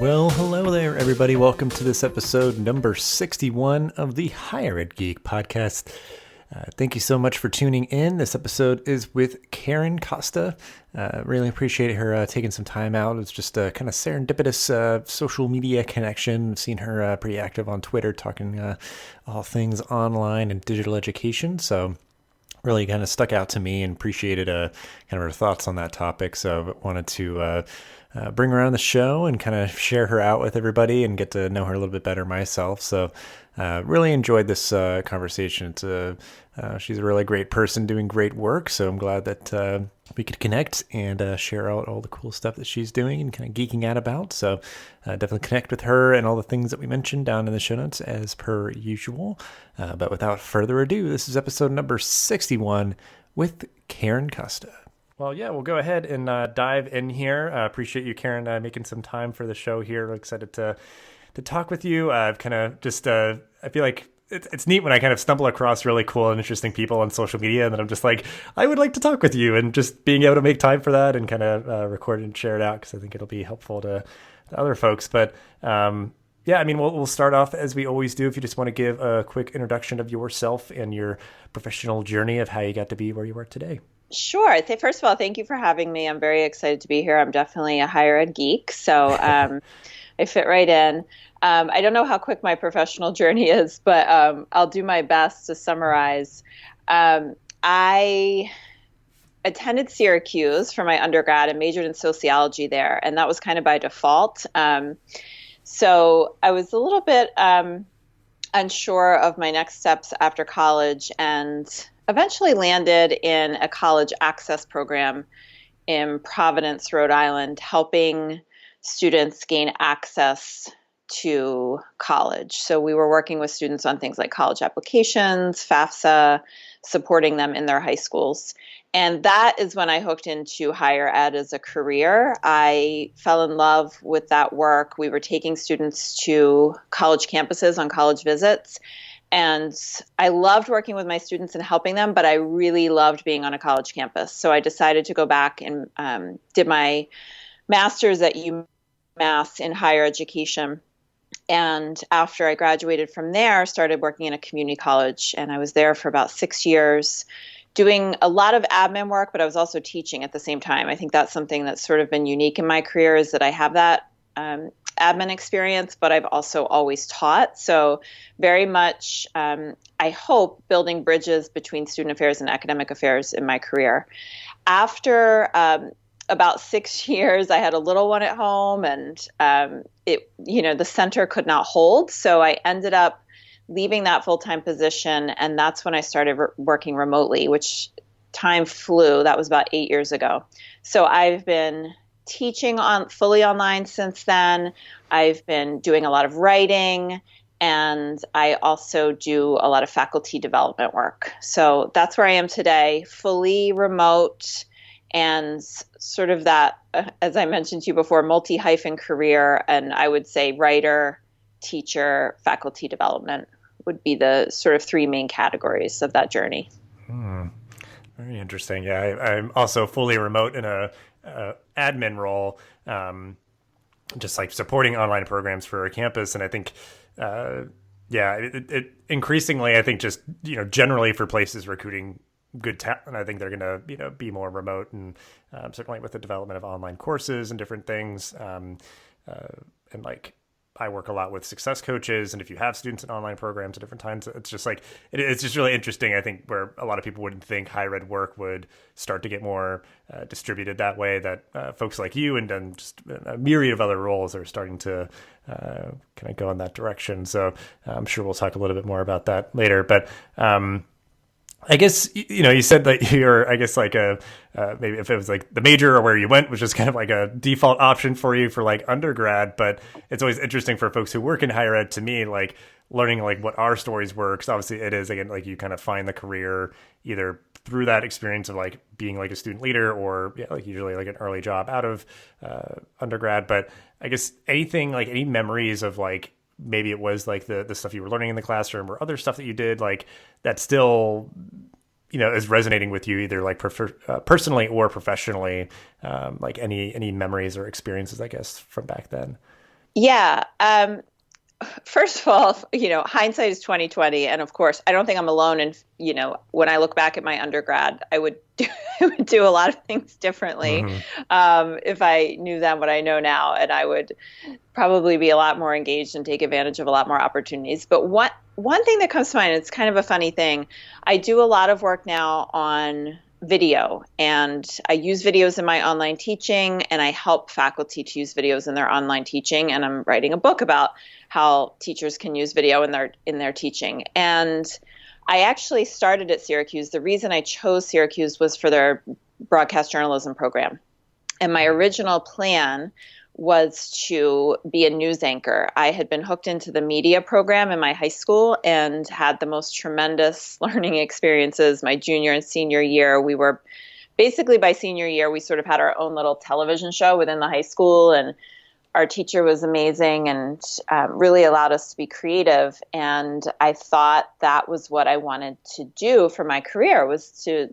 Well, hello there, everybody. Welcome to this episode number 61 of the Higher Ed Geek podcast. Thank you so much for tuning in. This episode is with Karen Costa. Really appreciate her taking some time out. It's just a kind of serendipitous social media connection. I've seen her pretty active on Twitter talking all things online and digital education. So really kind of stuck out to me and appreciated kind of her thoughts on that topic. So I wanted to bring her on the show and kind of share her out with everybody and get to know her a little bit better myself. So really enjoyed this conversation. She's a really great person doing great work. So I'm glad that we could connect and share out all the cool stuff that she's doing and kind of geeking out about. So definitely connect with her and all the things that we mentioned down in the show notes as per usual. But without further ado, this is episode number 61 with Karen Costa. Well, yeah, we'll go ahead and dive in here. Appreciate you, Karen, making some time for the show here. We're excited to talk with you. I've kind of just, I feel like it's neat when I kind of stumble across really cool and interesting people on social media, and then I'm just like, I would like to talk with you, and just being able to make time for that and kind of record and share it out, because I think it'll be helpful to other folks. But yeah, I mean, we'll start off as we always do. If you just want to give a quick introduction of yourself and your professional journey of how you got to be where you are today. Sure. First of all, thank you for having me. I'm very excited to be here. I'm definitely a higher ed geek, so I fit right in. I don't know how quick my professional journey is, but I'll do my best to summarize. I attended Syracuse for my undergrad and majored in sociology there, and that was kind of by default. So I was a little bit unsure of my next steps after college, and eventually landed in a college access program in Providence, Rhode Island, helping students gain access to college. So we were working with students on things like college applications, FAFSA, supporting them in their high schools. And that is when I hooked into higher ed as a career. I fell in love with that work. We were taking students to college campuses on college visits. And I loved working with my students and helping them, but I really loved being on a college campus. So I decided to go back and did my master's at UMass in higher education. And after I graduated from there, started working in a community college. And I was there for about 6 years, doing a lot of admin work, but I was also teaching at the same time. I think that's something that's sort of been unique in my career, is that I have that admin experience, but I've also always taught. So very much, I hope, building bridges between student affairs and academic affairs in my career. After about 6 years, I had a little one at home, and the center could not hold. So I ended up leaving that full-time position, and that's when I started working remotely, which time flew. That was about 8 years ago. So I've been teaching fully online since then. I've been doing a lot of writing, and I also do a lot of faculty development work. So that's where I am today, fully remote, and sort of that, as I mentioned to you before, multi-hyphen career. And I would say writer, teacher, faculty development would be the sort of three main categories of that journey. Very interesting. Yeah, I'm also fully remote in a admin role, just like supporting online programs for a campus. And I think, it increasingly, I think just, generally for places recruiting good talent, I think they're going to, be more remote, and certainly with the development of online courses and different things. And like, I work a lot with success coaches, and if you have students in online programs at different times, it's just like, it's just really interesting, I think, where a lot of people wouldn't think higher ed work would start to get more distributed that way, that folks like you and then just a myriad of other roles are starting to kind of go in that direction. So I'm sure we'll talk a little bit more about that later. But I guess, you said that you're, I guess, like maybe if it was like the major or where you went, which is kind of like a default option for you for like undergrad, but it's always interesting for folks who work in higher ed, to me, like learning like what our stories were. Cause obviously it is, again, like you kind of find the career either through that experience of like being like a student leader, or like usually like an early job out of undergrad. But I guess any memories of like, maybe it was like the stuff you were learning in the classroom or other stuff that you did, like that still, is resonating with you either like personally or professionally, like any memories or experiences, I guess, from back then. Yeah. First of all, hindsight is 2020, and of course, I don't think I'm alone. And when I look back at my undergrad, I would do, I would do a lot of things differently Mm-hmm. if I knew then what I know now, and I would probably be a lot more engaged and take advantage of a lot more opportunities. But one thing that comes to mind, it's kind of a funny thing. I do a lot of work now on video, and I use videos in my online teaching, and I help faculty to use videos in their online teaching, and I'm writing a book about how teachers can use video in their teaching. And I actually started at Syracuse. The reason I chose Syracuse was for their broadcast journalism program. And my original plan was to be a news anchor. I had been hooked into the media program in my high school and had the most tremendous learning experiences my junior and senior year. We were basically, by senior year, we sort of had our own little television show within the high school, and our teacher was amazing and really allowed us to be creative. And I thought that was what I wanted to do for my career, was to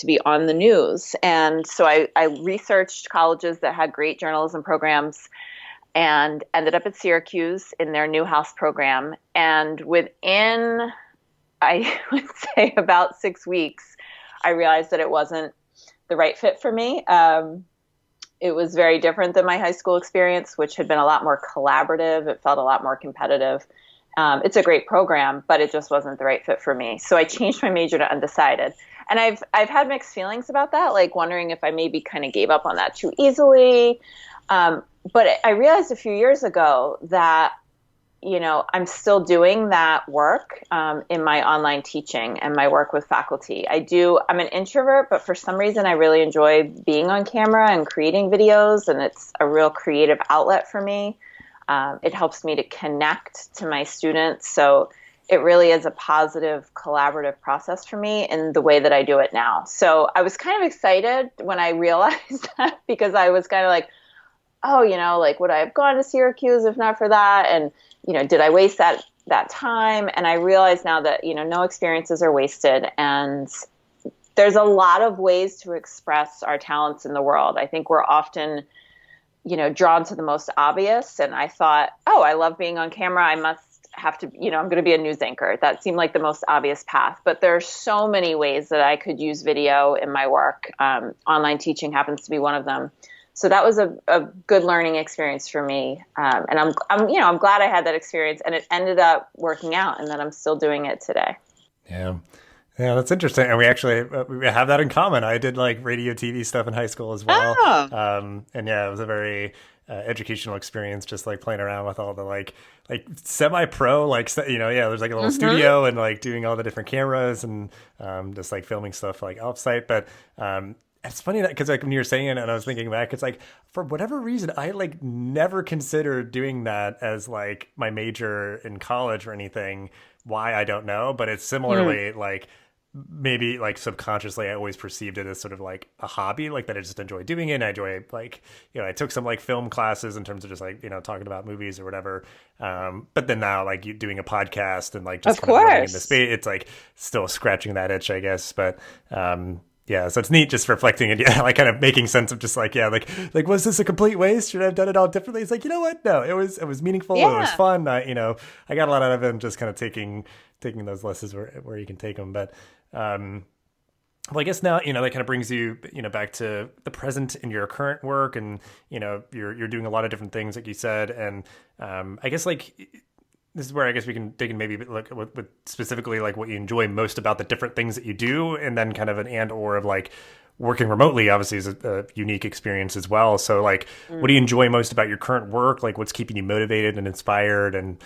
be on the news. And so I researched colleges that had great journalism programs and ended up at Syracuse in their Newhouse program. And within, I would say, about 6 weeks, I realized that it wasn't the right fit for me. It was very different than my high school experience, which had been a lot more collaborative. It felt a lot more competitive. It's a great program, but it just wasn't the right fit for me. So I changed my major to undecided. And I've had mixed feelings about that, like wondering if I maybe kind of gave up on that too easily. But I realized a few years ago that, I'm still doing that work in my online teaching and my work with faculty. I'm an introvert, but for some reason I really enjoy being on camera and creating videos, and it's a real creative outlet for me. It helps me to connect to my students. So it really is a positive, collaborative process for me in the way that I do it now. So I was kind of excited when I realized that, because I was kind of like, oh, like, would I have gone to Syracuse if not for that? And, did I waste that time? And I realize now that, no experiences are wasted. And there's a lot of ways to express our talents in the world. I think we're often, drawn to the most obvious. And I thought, oh, I love being on camera. I must have to, I'm going to be a news anchor. That seemed like the most obvious path. But there are so many ways that I could use video in my work. Online teaching happens to be one of them. So that was a good learning experience for me. And I'm glad I had that experience, and it ended up working out, and that I'm still doing it today. Yeah. Yeah, that's interesting. And we actually we have that in common. I did like radio, TV stuff in high school as well. Oh. And yeah, it was a very educational experience, just like playing around with all the like semi-pro, there's like a little studio and like doing all the different cameras and just like filming stuff like offsite. But it's funny that, because like when you were saying it and I was thinking back, it's like, for whatever reason, I like never considered doing that as like my major in college or anything. Why, I don't know, but it's similarly like maybe like subconsciously I always perceived it as sort of like a hobby, like that I just enjoy doing it. And I enjoy like, I took some like film classes in terms of just like, talking about movies or whatever. But then now like you doing a podcast and like just kind of living in the space, it's like still scratching that itch, I guess. But, yeah, so it's neat just reflecting and like kind of making sense of just like, yeah, like was this a complete waste? Should I have done it all differently? It's like, you know what? No, it was meaningful. Yeah. It was fun. I got a lot out of it, and just kind of taking those lessons where you can take them. But well, I guess now, that kind of brings you, back to the present in your current work, and you're doing a lot of different things, like you said, and I guess like, this is where I guess we can dig in maybe like with specifically like what you enjoy most about the different things that you do, and then kind of an and or of like working remotely obviously is a unique experience as well. So like, what do you enjoy most about your current work? Like, what's keeping you motivated and inspired, and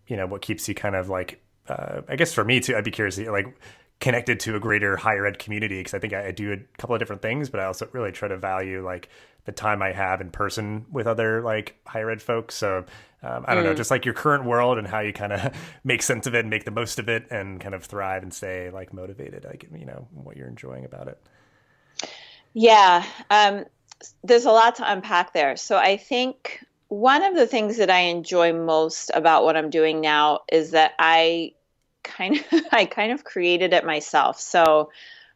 what keeps you kind of like, I guess for me too, I'd be curious, like connected to a greater higher ed community, because I think I do a couple of different things, but I also really try to value like the time I have in person with other like higher ed folks. So I don't know, just like your current world and how you kind of make sense of it and make the most of it and kind of thrive and stay like motivated, like, what you're enjoying about it. Yeah. There's a lot to unpack there. So I think one of the things that I enjoy most about what I'm doing now is that I kind of created it myself. So,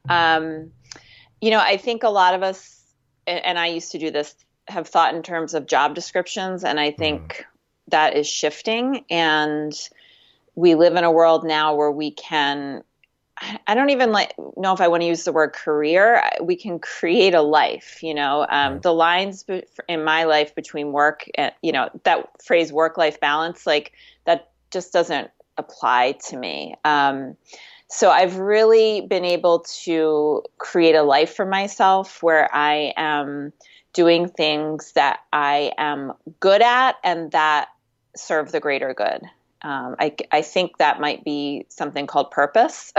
I think a lot of us, and I used to do this have thought in terms of job descriptions, and I think that is shifting. And we live in a world now where we can, I don't even know if I want to use the word career. We can create a life, the lines in my life between work and, that phrase work-life balance, like that just doesn't apply to me. So I've really been able to create a life for myself where I am doing things that I am good at and that serve the greater good. I think that might be something called purpose.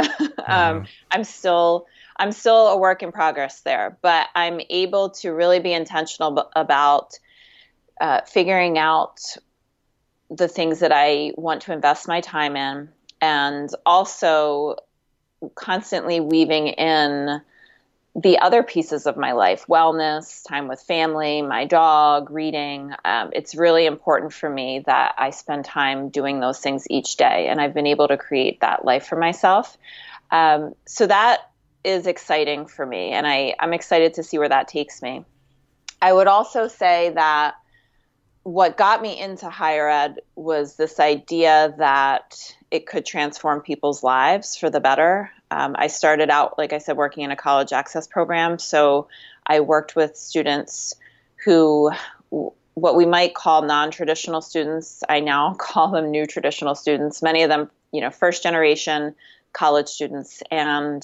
I'm still a work in progress there, but I'm able to really be intentional about figuring out the things that I want to invest my time in, and also constantly weaving in the other pieces of my life: wellness, time with family, my dog, reading. It's really important for me that I spend time doing those things each day, and I've been able to create that life for myself. So that is exciting for me, and I'm excited to see where that takes me. I would also say that what got me into higher ed was this idea that it could transform people's lives for the better. I started out, like I said, working in a college access program. So I worked with students who, what we might call non-traditional students, I now call them new traditional students, many of them, first generation college students. And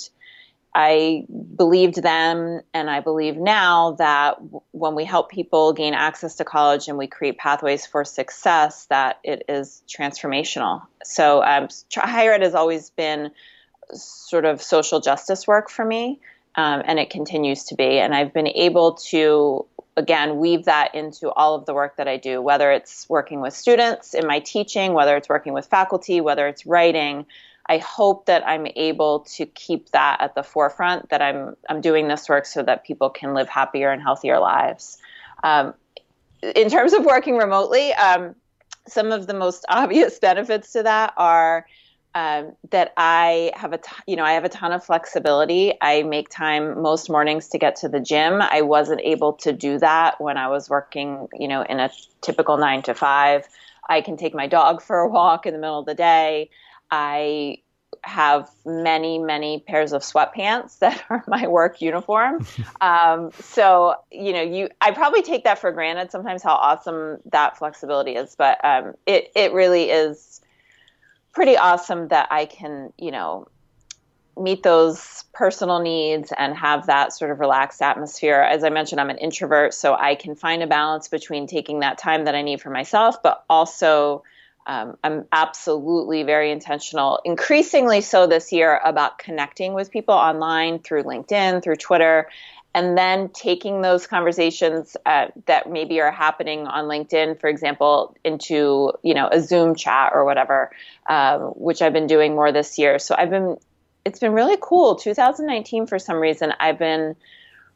I believed then, and I believe now, that when we help people gain access to college and we create pathways for success, that it is transformational. So higher ed has always been sort of social justice work for me, and it continues to be. And I've been able to, again, weave that into all of the work that I do, whether it's working with students in my teaching, whether it's working with faculty, whether it's writing. I hope that I'm able to keep that at the forefront, that I'm doing this work so that people can live happier and healthier lives. In terms of working remotely, some of the most obvious benefits to that are that I have a ton of flexibility. I make time most mornings to get to the gym. I wasn't able to do that when I was working, in a typical 9 to 5. I can take my dog for a walk in the middle of the day. I have many, many pairs of sweatpants that are my work uniform. So, I probably take that for granted sometimes, how awesome that flexibility is. But it really is pretty awesome that I can, meet those personal needs and have that sort of relaxed atmosphere. As I mentioned, I'm an introvert, so I can find a balance between taking that time that I need for myself, but also I'm absolutely very intentional, increasingly so this year, about connecting with people online through LinkedIn, through Twitter, and then taking those conversations that maybe are happening on LinkedIn, for example, into, a Zoom chat or whatever, which I've been doing more this year. So it's been really cool. 2019, for some reason, I've been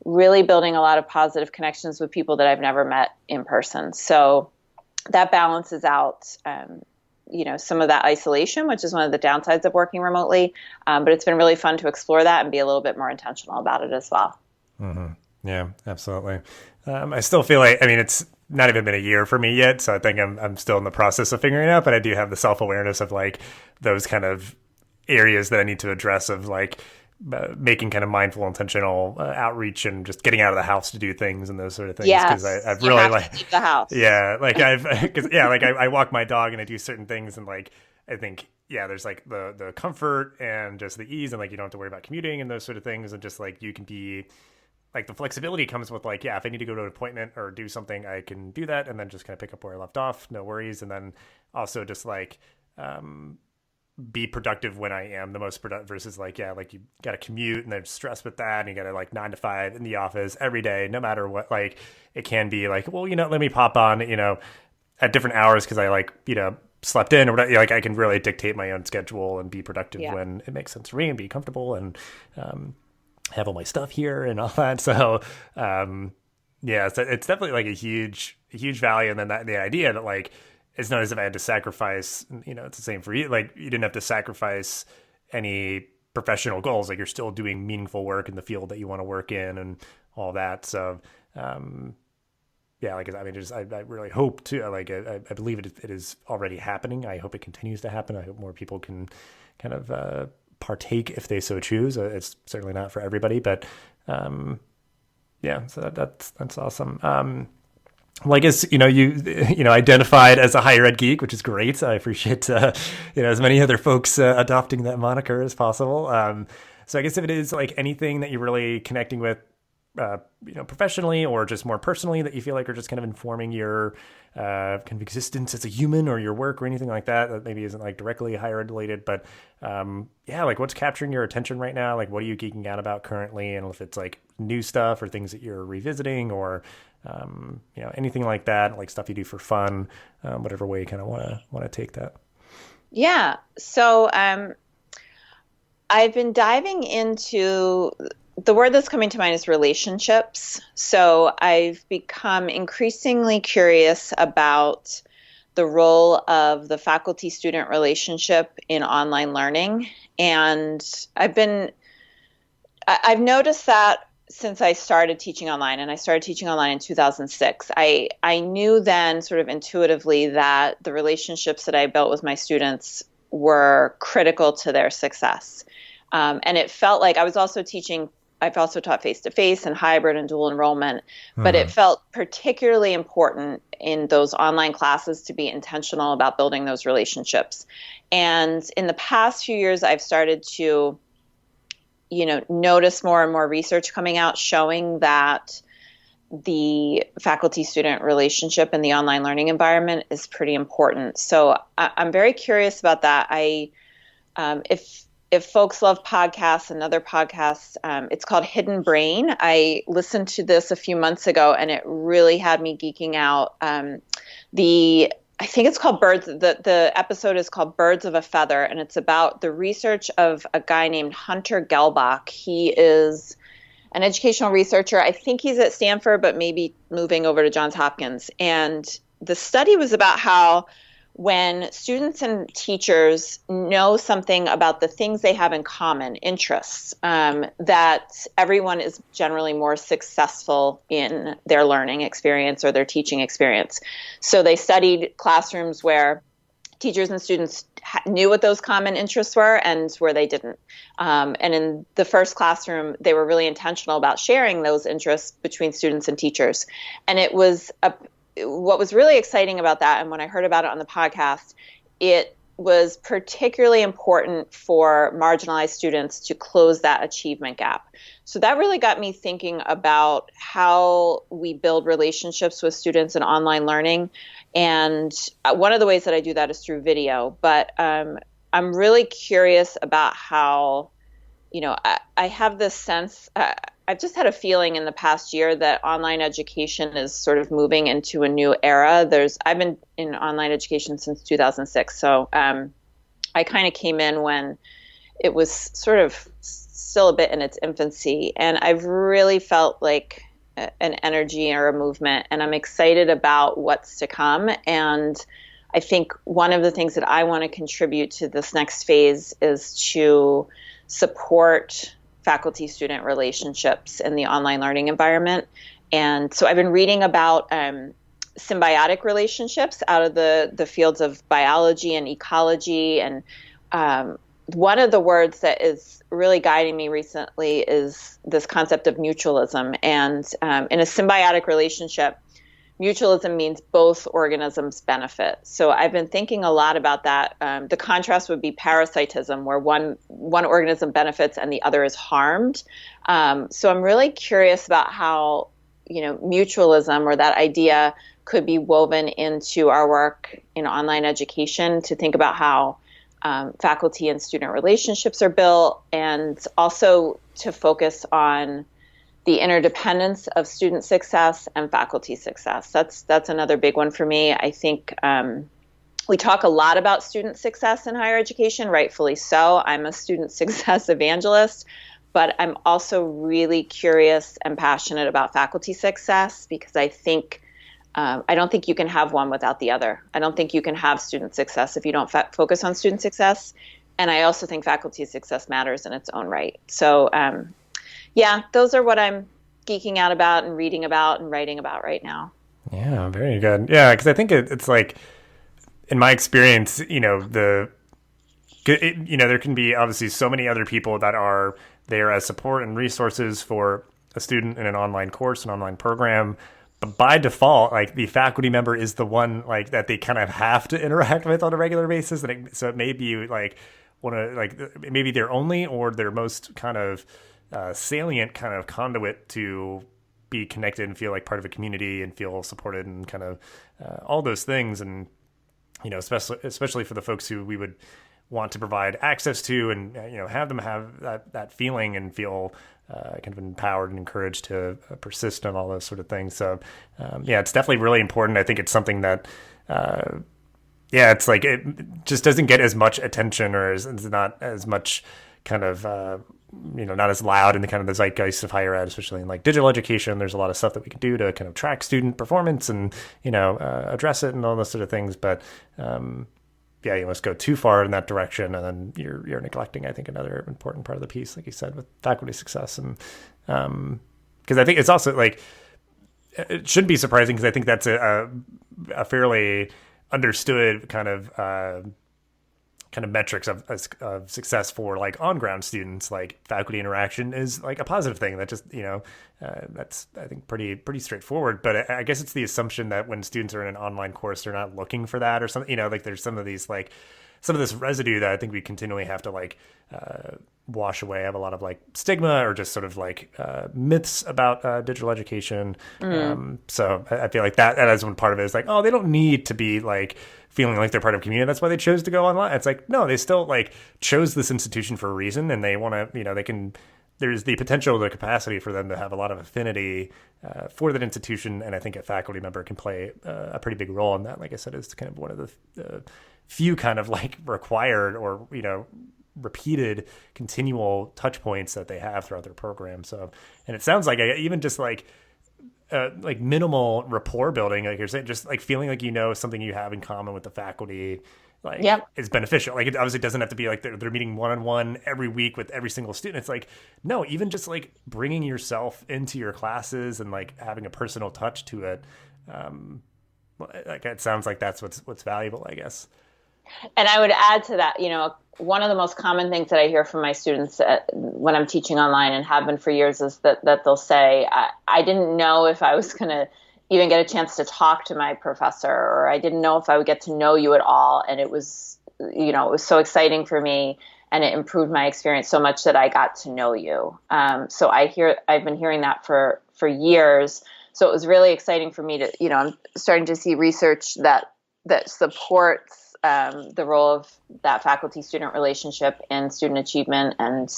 really building a lot of positive connections with people that I've never met in person. So that balances out, some of that isolation, which is one of the downsides of working remotely. But it's been really fun to explore that and be a little bit more intentional about it as well. Mm-hmm. Yeah, absolutely. I still feel like, it's not even been a year for me yet, so I think I'm still in the process of figuring it out, but I do have the self-awareness of those kind of areas that I need to address, of making kind of mindful, intentional outreach and just getting out of the house to do things and those sort of things. Yes, I've you really have to leave the house. Yeah, I walk my dog and I do certain things, and I think, there's the comfort and just the ease, and you don't have to worry about commuting and those sort of things, and just you can be the flexibility comes with if I need to go to an appointment or do something, I can do that and then just kind of pick up where I left off, no worries. And then also just be productive when I am the most productive, versus you got to commute and there's stress with that, and you got to 9 to 5 in the office every day, no matter what. It can be let me pop on, at different hours, because I slept in or whatever. I can really dictate my own schedule and be productive when it makes sense for me, and be comfortable and have all my stuff here and all that. So so it's definitely a huge value. And then the idea that it's not as if I had to sacrifice, it's the same for you. You didn't have to sacrifice any professional goals. You're still doing meaningful work in the field that you want to work in and all that. So, yeah, like I mean, just I really hope to like I believe it is already happening. I hope it continues to happen. I hope more people can kind of partake if they so choose. It's certainly not for everybody, but yeah, so that's awesome. Well, I guess you identified as a higher ed geek, which is great. I appreciate as many other folks adopting that moniker as possible. So I guess if it is like anything that you're really connecting with, professionally or just more personally that you feel like are just kind of informing your kind of existence as a human or your work or anything like that, that maybe isn't like directly higher ed related, but yeah, like what's capturing your attention right now? Like what are you geeking out about currently? And if it's like new stuff or things that you're revisiting or anything like that, like stuff you do for fun, whatever way you kind of want to take that. Yeah. So I've been diving into the word that's coming to mind is relationships. So I've become increasingly curious about the role of the faculty-student relationship in online learning. And I've noticed that since I started teaching online, and I started teaching online in 2006, I knew then sort of intuitively that the relationships that I built with my students were critical to their success. And it felt like I've also taught face-to-face and hybrid and dual enrollment, but it felt particularly important in those online classes to be intentional about building those relationships. And in the past few years, I've started to, notice more and more research coming out showing that the faculty-student relationship in the online learning environment is pretty important. So I'm very curious about that. If folks love podcasts, another podcast, it's called Hidden Brain. I listened to this a few months ago, and it really had me geeking out. I think it's called Birds. The episode is called Birds of a Feather, and it's about the research of a guy named Hunter Gelbach. He is an educational researcher. I think he's at Stanford, but maybe moving over to Johns Hopkins. And the study was about how when students and teachers know something about the things they have in common, interests, that everyone is generally more successful in their learning experience or their teaching experience. So they studied classrooms where teachers and students knew what those common interests were and where they didn't. And in the first classroom, they were really intentional about sharing those interests between students and teachers. And it was what was really exciting about that, and when I heard about it on the podcast, it was particularly important for marginalized students to close that achievement gap. So that really got me thinking about how we build relationships with students in online learning. And one of the ways that I do that is through video. But I'm really curious about how, I have this sense, I've just had a feeling in the past year that online education is sort of moving into a new era. I've been in online education since 2006. So I kind of came in when it was sort of still a bit in its infancy. And I've really felt like an energy or a movement, and I'm excited about what's to come. And I think one of the things that I want to contribute to this next phase is to support faculty-student relationships in the online learning environment. And so I've been reading about symbiotic relationships out of the fields of biology and ecology. And one of the words that is really guiding me recently is this concept of mutualism. And in a symbiotic relationship, mutualism means both organisms benefit. So I've been thinking a lot about that. The contrast would be parasitism, where one organism benefits and the other is harmed. So I'm really curious about how, mutualism or that idea could be woven into our work in online education to think about how faculty and student relationships are built, and also to focus on the interdependence of student success and faculty success. That's another big one for me. I think we talk a lot about student success in higher education, rightfully so. I'm a student success evangelist, but I'm also really curious and passionate about faculty success, because I think I don't think you can have one without the other. I don't think you can have student success if you don't focus on student success. And I also think faculty success matters in its own right. So yeah, those are what I'm geeking out about and reading about and writing about right now. Yeah, very good. Yeah, because I think it's like, in my experience, there can be obviously so many other people that are there as support and resources for a student in an online course, an online program. But by default, like the faculty member is the one like that they kind of have to interact with on a regular basis. So it may be like one of like maybe their only or their most kind of salient kind of conduit to be connected and feel like part of a community and feel supported and kind of all those things. And especially for the folks who we would want to provide access to, and have them have that feeling and feel kind of empowered and encouraged to persist and all those sort of things. So it's definitely really important. I think it's something that it's like it just doesn't get as much attention, or it's not as much kind of not as loud in the kind of the zeitgeist of higher ed, especially in like digital education. There's a lot of stuff that we can do to kind of track student performance and address it and all those sort of things. But you must go too far in that direction, and then you're neglecting, I think, another important part of the piece, like you said, with faculty success. And because I think it's also like it shouldn't be surprising, because I think that's a fairly understood kind of metrics of success for like on-ground students. Like faculty interaction is like a positive thing. That just that's, I think, pretty straightforward. But I guess it's the assumption that when students are in an online course, they're not looking for that or something. Like there's some of this residue that I think we continually have to like wash away. I have a lot of like stigma or just sort of like myths about digital education. So I feel like that is one part of it, is like, oh, they don't need to be like feeling like they're part of a community. That's why they chose to go online. It's like, no, they still like chose this institution for a reason, and they want to, they can, there's the potential, the capacity for them to have a lot of affinity for that institution. And I think a faculty member can play a pretty big role in that. Like I said, is kind of one of the few kind of like required or, repeated continual touch points that they have throughout their program. So, and it sounds like even just like minimal rapport building, like you're saying, just like feeling like something you have in common with the faculty, like is beneficial. Like it obviously doesn't have to be like they're meeting one-on-one every week with every single student. It's like, no, even just like bringing yourself into your classes and like having a personal touch to it. Like it sounds like that's what's valuable, I guess. And I would add to that, one of the most common things that I hear from my students when I'm teaching online, and have been for years, is that they'll say, I didn't know if I was going to even get a chance to talk to my professor, or I didn't know if I would get to know you at all. And it was, it was so exciting for me, and it improved my experience so much that I got to know you. So I've been hearing that for years. So it was really exciting for me to, I'm starting to see research that supports the role of that faculty-student relationship in student achievement and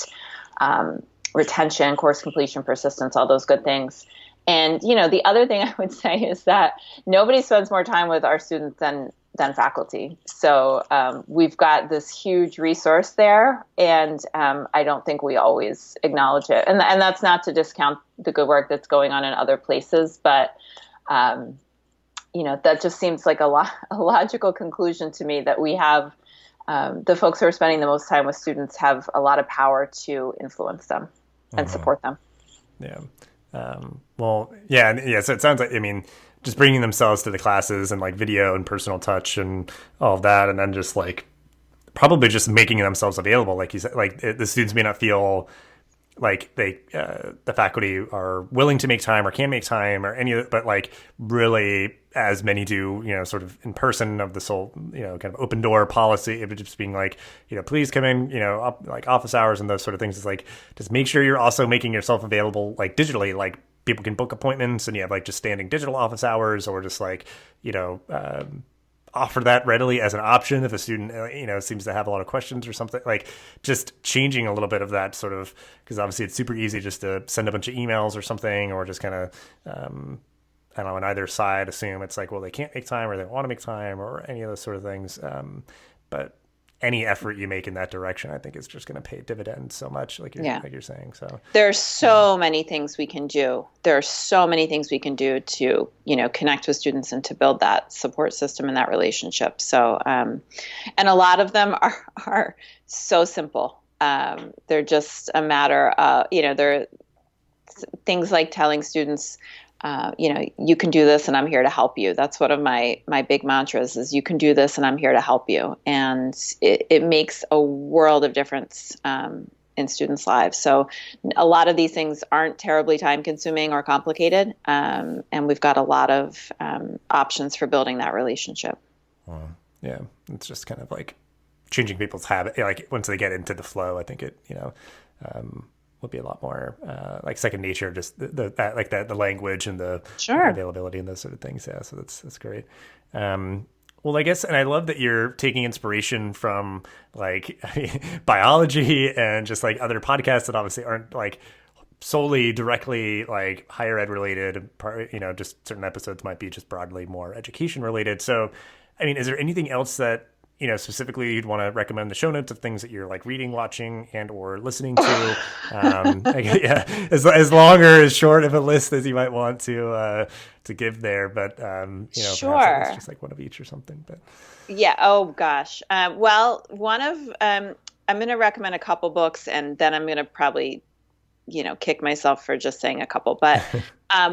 retention, course completion, persistence, all those good things. And, the other thing I would say is that nobody spends more time with our students than faculty. So we've got this huge resource there, and I don't think we always acknowledge it. And that's not to discount the good work that's going on in other places, but that just seems like a logical conclusion to me, that we have the folks who are spending the most time with students have a lot of power to influence them and support them. Yeah. So it sounds like, just bringing themselves to the classes and like video and personal touch and all of that. And then just like probably just making themselves available. Like you said, like the students may not feel like the faculty are willing to make time or can make time or any of it, but like really, as many do, sort of in person, of this whole, kind of open door policy, of just being like, please come in, like office hours and those sort of things. Is like, just make sure you're also making yourself available, like digitally, like people can book appointments and you have like just standing digital office hours, or just like, offer that readily as an option if a student, seems to have a lot of questions or something. Like just changing a little bit of that sort of, because obviously it's super easy just to send a bunch of emails or something, or just kind of, I don't know, on either side assume it's like, well, they can't make time or they don't want to make time or any of those sort of things. But any effort you make in that direction, I think, is just going to pay dividends so much, like you're saying. So there's so many things we can do. There are so many things we can do to, connect with students and to build that support system and that relationship. So, and a lot of them are so simple. They're just a matter of, they're things like telling students you can do this and I'm here to help you. That's one of my big mantras is you can do this and I'm here to help you. And it makes a world of difference in students' lives. So a lot of these things aren't terribly time consuming or complicated. And we've got a lot of options for building that relationship. Yeah. It's just kind of like changing people's habit. Like once they get into the flow, I think it, would be a lot more like second nature, just the language and the availability and those sort of things. Yeah, so that's great. Well, I guess, and I love that you're taking inspiration from like biology and just like other podcasts that obviously aren't like solely directly like higher ed related. Just certain episodes might be just broadly more education related. So, I mean, is there anything else that specifically you'd want to recommend the show notes of things that you're like reading, watching, and or listening to? As long or as short of a list as you might want to give there, but sure, perhaps it's just like one of each or something. But yeah, oh gosh, well, one of I'm going to recommend a couple books, and then I'm going to probably kick myself for just saying a couple. But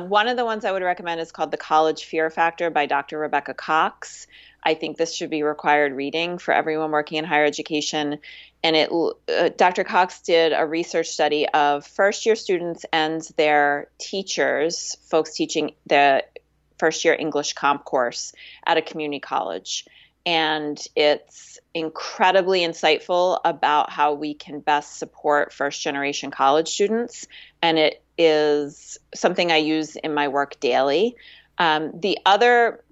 one of the ones I would recommend is called The College Fear Factor by Dr. Rebecca Cox. I think this should be required reading for everyone working in higher education. And Dr. Cox did a research study of first-year students and their teachers, folks teaching the first-year English comp course at a community college. And it's incredibly insightful about how we can best support first-generation college students. And it is something I use in my work daily. The other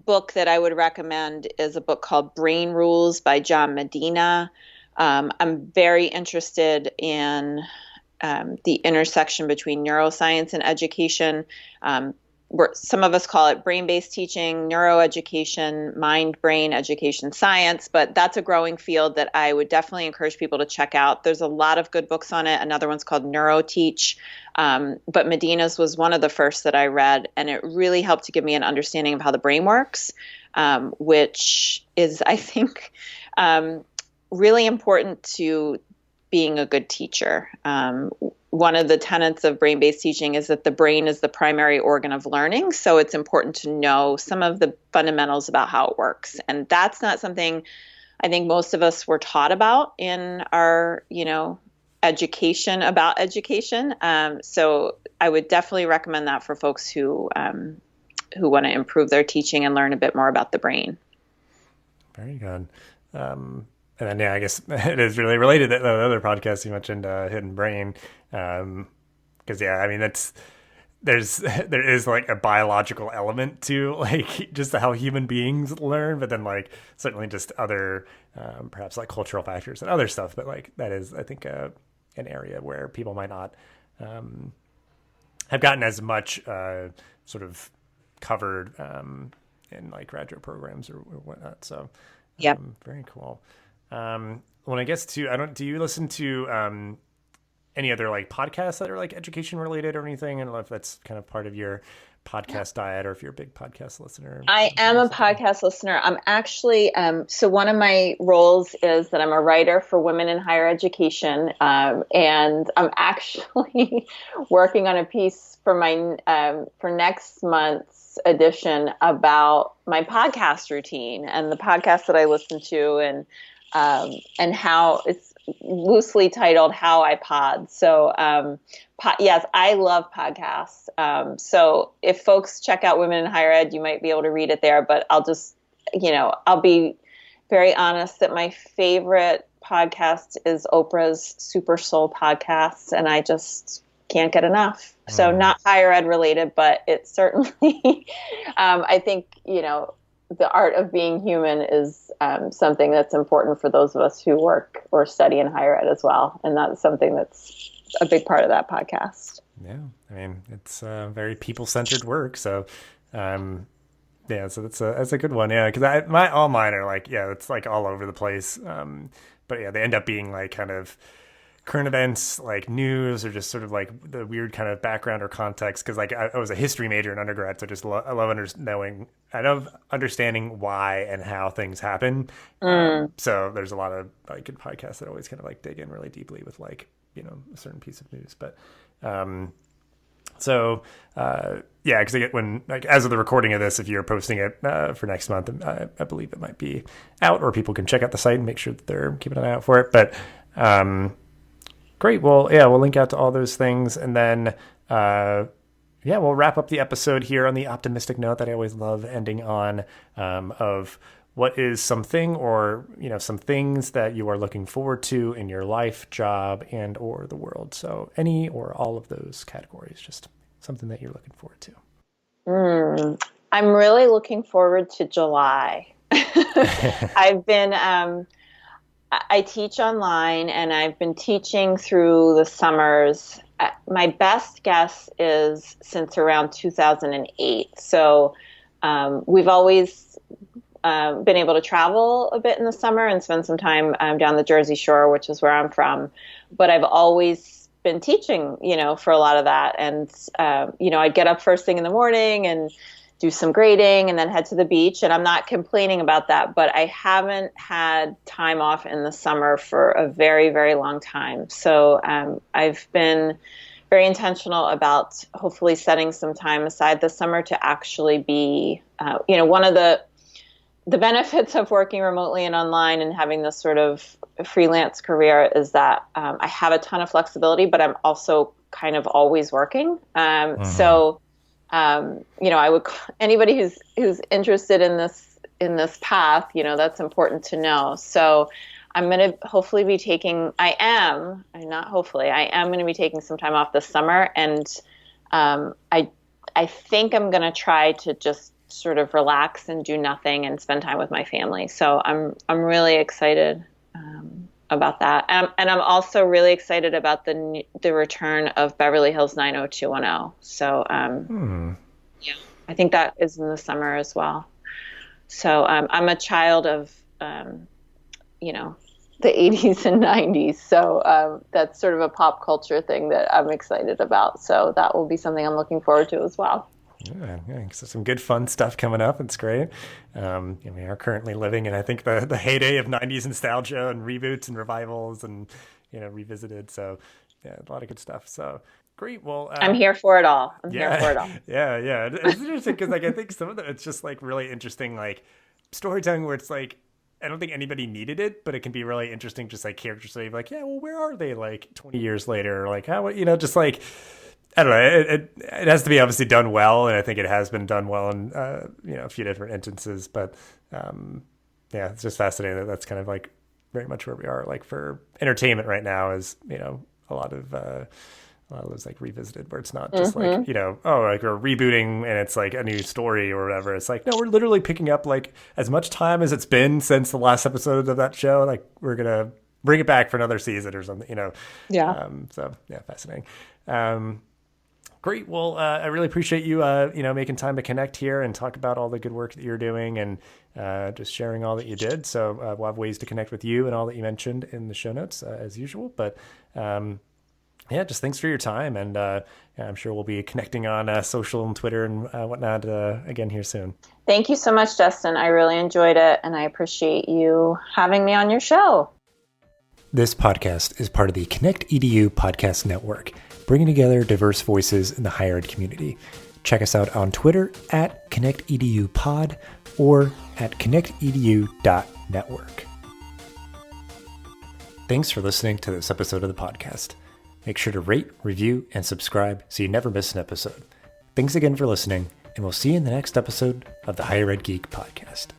book that I would recommend is a book called Brain Rules by John Medina. I'm very interested in the intersection between neuroscience and education. Some of us call it brain-based teaching, neuroeducation, mind-brain education science, but that's a growing field that I would definitely encourage people to check out. There's a lot of good books on it. Another one's called Neuroteach, but Medina's was one of the first that I read, and it really helped to give me an understanding of how the brain works, which is, I think, really important to being a good teacher. One of the tenets of brain-based teaching is that the brain is the primary organ of learning. So it's important to know some of the fundamentals about how it works. And that's not something I think most of us were taught about in our, education about education. So I would definitely recommend that for folks who want to improve their teaching and learn a bit more about the brain. Very good. And then, yeah, I guess it is really related to the other podcast you mentioned, Hidden Brain. Because, yeah, I mean, there is like a biological element to like just how human beings learn, but then like certainly just other, perhaps like cultural factors and other stuff. But like that is, I think, an area where people might not have gotten as much sort of covered in like graduate programs or whatnot. So, yeah, very cool. When I guess do you listen to any other like podcasts that are like education related or anything? I don't know if that's kind of part of your podcast diet or if you're a big podcast listener. I am a podcast listener. I'm actually, so one of my roles is that I'm a writer for women in higher education. And I'm actually working on a piece for for next month's edition about my podcast routine and the podcast that I listen to and how it's loosely titled How I Pod. So, yes, I love podcasts. So if folks check out Women in Higher Ed, you might be able to read it there, but I'll just, I'll be very honest that my favorite podcast is Oprah's Super Soul podcast, and I just can't get enough. So not higher ed related, but it's certainly, I think, the art of being human is something that's important for those of us who work or study in higher ed as well. And that's something that's a big part of that podcast. Yeah. I mean, it's very people-centered work. So, yeah, so that's a good one. Yeah. Cause all mine are like, yeah, it's like all over the place. But yeah, they end up being like kind of current events, like news, or just sort of like the weird kind of background or context. Cause like I was a history major in undergrad. So just I love understanding why and how things happen. So there's a lot of like good podcasts that always kind of like dig in really deeply with like, a certain piece of news. But, So, yeah, because when, like, as of the recording of this, if you're posting it for next month, I believe it might be out, or people can check out the site and make sure that they're keeping an eye out for it. But great. Well, yeah, we'll link out to all those things. And then, yeah, we'll wrap up the episode here on the optimistic note that I always love ending on, of what is something, or, some things that you are looking forward to in your life, job, and or the world. So any or all of those categories, just something that you're looking forward to. I'm really looking forward to July. I've been, I teach online, and I've been teaching through the summers. My best guess is since around 2008. So we've always been able to travel a bit in the summer and spend some time down the Jersey Shore, which is where I'm from. But I've always been teaching, for a lot of that. And, I'd get up first thing in the morning and do some grading and then head to the beach. And I'm not complaining about that, but I haven't had time off in the summer for a very, very long time. So I've been very intentional about hopefully setting some time aside this summer to actually be, one of the benefits of working remotely and online and having this sort of freelance career is that I have a ton of flexibility, but I'm also kind of always working. So, I would, anybody who's interested in this path, that's important to know. So I'm going to hopefully be taking, I am going to be taking some time off this summer. And I think I'm going to try to just sort of relax and do nothing and spend time with my family. So I'm really excited about that. And I'm also really excited about the return of Beverly Hills 90210. So yeah, I think that is in the summer as well. So I'm a child of the 80s and 90s. So that's sort of a pop culture thing that I'm excited about. So that will be something I'm looking forward to as well. Yeah, so some good fun stuff coming up. It's great. We are currently living in, I think, the heyday of 90s nostalgia and reboots and revivals and, revisited. So yeah, a lot of good stuff. So great. Well, I'm here for it all. Here for it all. Yeah. It's interesting because, I think some of them, it's just really interesting, storytelling where it's I don't think anybody needed it, but it can be really interesting, just characters say yeah, well, where are they 20 years later? Or how, just I don't know. It has to be obviously done well, and I think it has been done well in a few different instances. But yeah, it's just fascinating that that's kind of very much where we are. For entertainment right now is a lot of those revisited, where it's not just we're rebooting and it's a new story or whatever. It's no, we're literally picking up as much time as it's been since the last episode of that show. We're gonna bring it back for another season or something. Yeah. So yeah, fascinating. Great. Well, I really appreciate you, making time to connect here and talk about all the good work that you're doing and just sharing all that you did. So we'll have ways to connect with you and all that you mentioned in the show notes as usual. But yeah, just thanks for your time. And I'm sure we'll be connecting on social and Twitter and whatnot again here soon. Thank you so much, Dustin. I really enjoyed it, and I appreciate you having me on your show. This podcast is part of the ConnectEDU Podcast Network, bringing together diverse voices in the higher ed community. Check us out on Twitter at ConnectEDUPod or at connectedu.network. Thanks for listening to this episode of the podcast. Make sure to rate, review, and subscribe so you never miss an episode. Thanks again for listening, and we'll see you in the next episode of the Higher Ed Geek Podcast.